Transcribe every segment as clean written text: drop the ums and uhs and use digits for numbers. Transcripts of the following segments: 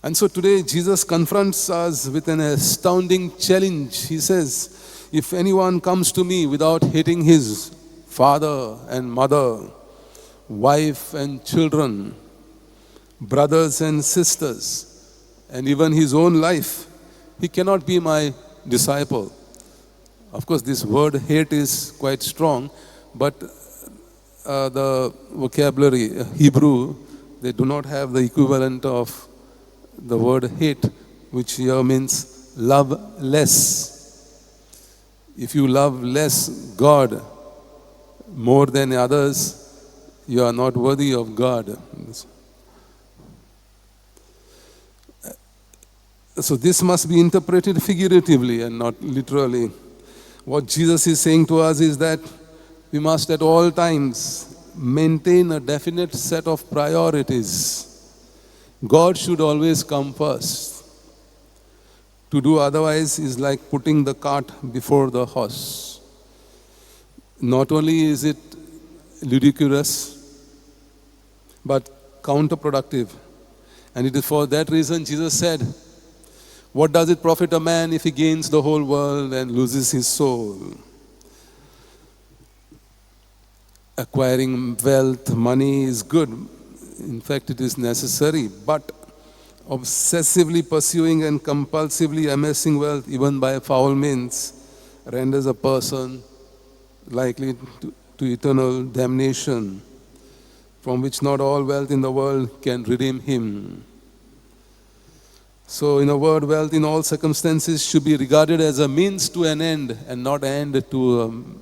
And so today Jesus confronts us with an astounding challenge. He says, if anyone comes to me without hating his father and mother, wife and children, brothers and sisters, and even his own life, he cannot be my disciple. Of course, this word hate is quite strong, but the vocabulary, Hebrew, they do not have the equivalent of the word hate, which here means love less. If you love less God more than others, you are not worthy of God. So this must be interpreted figuratively and not literally. What Jesus is saying to us is that we must at all times maintain a definite set of priorities. God should always come first. To do otherwise is like putting the cart before the horse. Not only is it ludicrous, but counterproductive. And it is for that reason Jesus said, what does it profit a man if he gains the whole world and loses his soul? Acquiring wealth, money is good. In fact, it is necessary. But obsessively pursuing and compulsively amassing wealth, even by foul means, renders a person likely to eternal damnation, from which not all wealth in the world can redeem him. So, in a word, wealth in all circumstances should be regarded as a means to an end and not an end to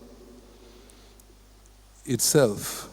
itself.